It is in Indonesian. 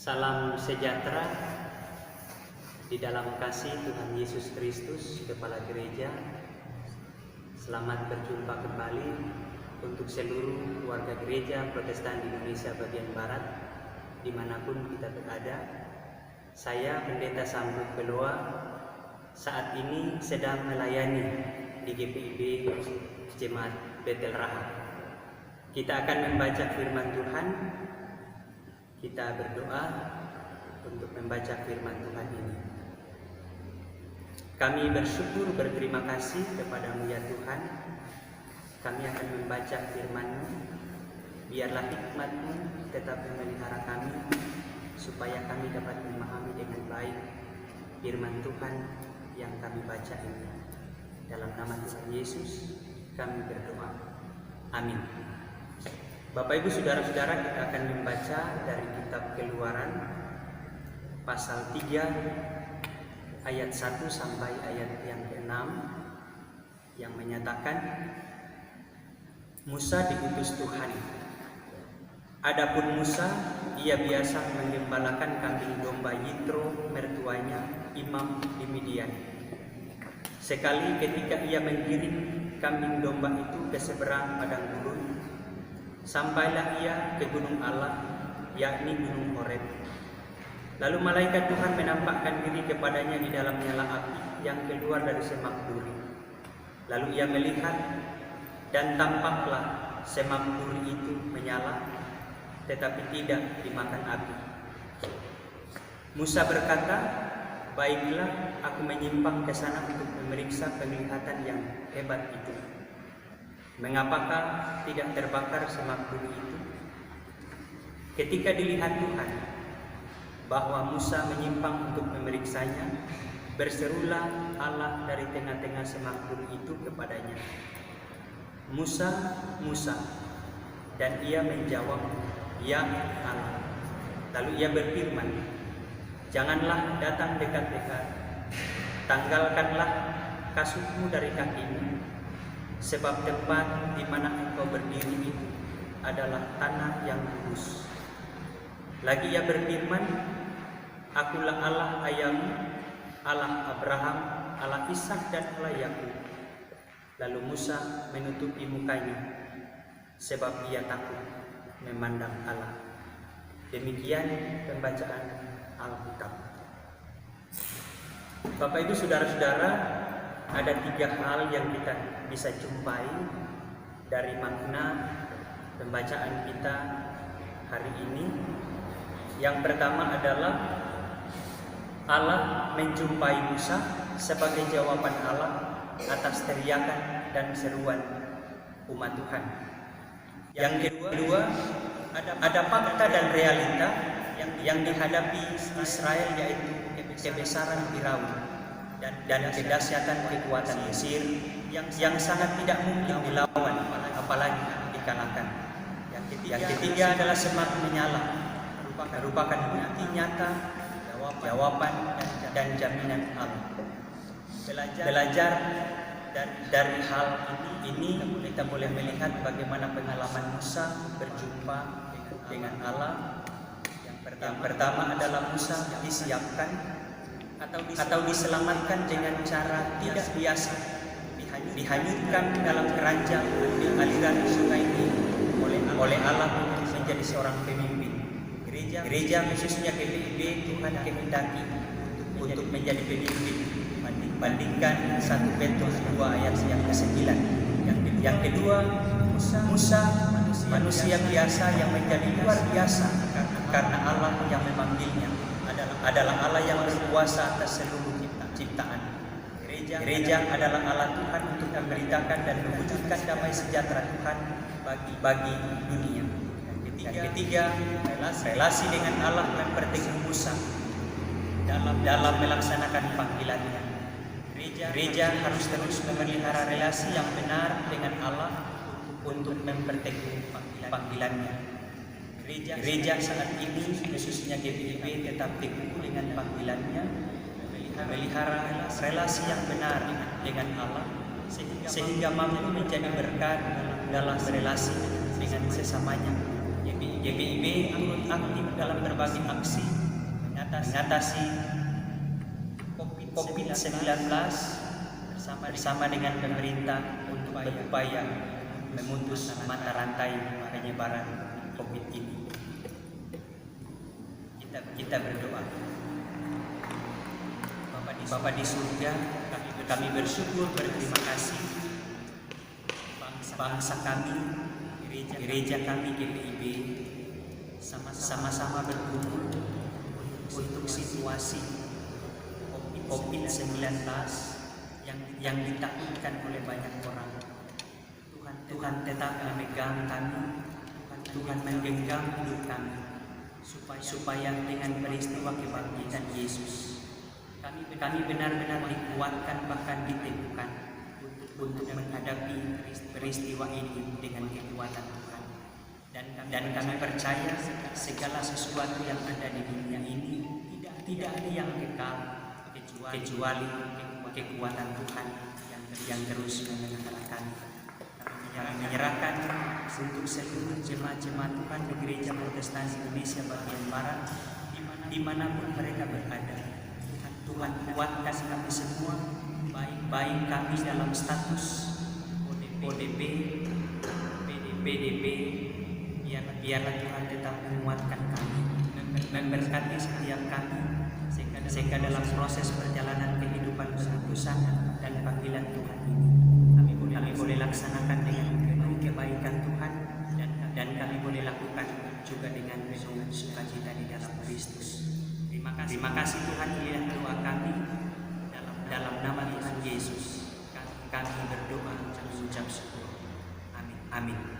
Salam sejahtera di dalam kasih Tuhan Yesus Kristus, Kepala Gereja. Selamat berjumpa kembali untuk seluruh keluarga gereja Protestan di Indonesia bagian Barat, dimanapun kita berada. Saya Pendeta Sambu Beloa saat ini sedang melayani di GPIB Jemaat Betel Rahab. Kita akan membaca firman Tuhan. Kita berdoa untuk membaca firman Tuhan ini. Kami bersyukur, berterima kasih kepada-Mu ya Tuhan. Kami akan membaca firman-Mu. Biarlah hikmat-Mu tetap memelihara kami, supaya kami dapat memahami dengan baik firman Tuhan yang kami baca ini. Dalam nama Tuhan Yesus kami berdoa. Amin. Bapak Ibu Saudara-saudara, kita akan membaca dari kitab Keluaran pasal 3 ayat 1 sampai ayat yang ke-6 yang menyatakan Musa diutus Tuhan. Adapun Musa, ia biasa menggembalakan kambing domba Yitro mertuanya, imam di Midian. Sekali ketika ia menggiring kambing domba itu ke seberang padang gurun, sampailah ia ke gunung Allah, yakni gunung Horeb. Lalu malaikat Tuhan menampakkan diri kepadanya di dalam nyala api yang keluar dari semak duri. Lalu ia melihat, dan tampaklah semak duri itu menyala, tetapi tidak dimakan api. Musa berkata, "Baiklah, aku menyimpang ke sana untuk memeriksa penglihatan yang hebat itu. Mengapakah tidak terbakar semak duri itu?" Ketika dilihat Tuhan bahwa Musa menyimpang untuk memeriksanya, berserulah Allah dari tengah-tengah semak duri itu kepadanya, "Musa, Musa." Dan ia menjawab, "Ya Allah." Lalu ia berfirman, "Janganlah datang dekat-dekat. Tanggalkanlah kasutmu dari kakimu, sebab tempat di mana engkau berdiri itu adalah tanah yang kudus." Lagi ia berfirman, "Akulah Allah ayahmu, Allah Abraham, Allah Ishak dan Allah Yakub." Lalu Musa menutupi mukanya, sebab ia takut memandang Allah. Demikian pembacaan Alkitab. Bapak Ibu Saudara-saudara, ada 3 hal yang kita bisa jumpai dari makna pembacaan kita hari ini. Yang pertama adalah Allah menjumpai Musa sebagai jawaban Allah atas teriakan dan seruan umat Tuhan. Yang kedua, ada fakta dan realita yang dihadapi Israel, yaitu kebesaran Firaun dan kedahsyatan kekuatan Mesir yang sangat tidak mungkin dilawan, apalagi dikalahkan. Yang ketiga adalah semak menyala, merupakan bukti nyata, jawaban dan jaminan Allah. Belajar dari hal ini kita boleh melihat bagaimana pengalaman Musa berjumpa dengan Allah. Yang pertama adalah Musa disiapkan atau diselamatkan dengan cara tidak biasa, dihanyutkan dalam keranjang di aliran sungai Nil oleh Allah untuk menjadi seorang pemimpin. Gereja khususnya GPIB Tuhan kehendaki untuk menjadi pemimpin. Bandingkan 1 Petrus 2 ayat yang ke-9. Yang kedua, Musa manusia biasa yang menjadi luar biasa karena Allah yang memanggilnya adalah Allah yang berkuasa atas seluruh ciptaan. Gereja adalah Allah Tuhan untuk memberitakan dan mewujudkan damai sejahtera Tuhan bagi dunia. Yang ketiga, relasi dengan Allah memperteguh Musa dalam melaksanakan panggilannya. Gereja harus terus memelihara relasi yang benar dengan Allah untuk memperteguh panggilannya. Gereja saat ini, khususnya GPIB, tetap teguh dengan panggilannya, memelihara relasi yang benar dengan Allah, sehingga mampu menjadi berkat dalam relasi dengan sesamanya. YPIB turut aktif dalam berbagai aksi mengatasi COVID-19 bersama dengan pemerintah untuk berupaya memutus mata rantai penyebaran COVID ini. Kita berdoa. Bapa di surga, kami bersyukur, berterima kasih bangsa kami, gereja kami GPIB sama-sama berkumpul untuk situasi COVID-19 yang ditakutkan oleh banyak orang. Tuhan tetap memegang kami, Tuhan menggenggam hidup kami, supaya dengan peristiwa kebangkitan Yesus kami benar-benar dikuatkan, bahkan diteguhkan untuk menghadapi peristiwa ini dengan kekuatan Tuhan. Dan kami percaya segala sesuatu yang ada di dunia ini tidak ada yang kekal kecuali kekuatan Tuhan yang terus memelihara kami. Kami menyerahkan untuk seluruh jemaat-jemaat Tuhan di Gereja Protestan Indonesia bagian Barat, dimanapun mereka berada. Tuhan kuatkan kami semua, baik kami dalam status ODP, PDP, biarlah Tuhan tetap menguatkan kami, memberkati setiap kami, sehingga dalam proses perjalanan kehidupan perutusan dan panggilan Tuhan ini, kami boleh laksanakan dengan kebaikan Tuhan, dan kami boleh lakukan juga dengan penuh sukacita di dalam Kristus. Terima kasih Tuhan, inilah doa kami dalam nama Tuhan Yesus. Kami berdoa dan mengucap syukur. Amin. Amin.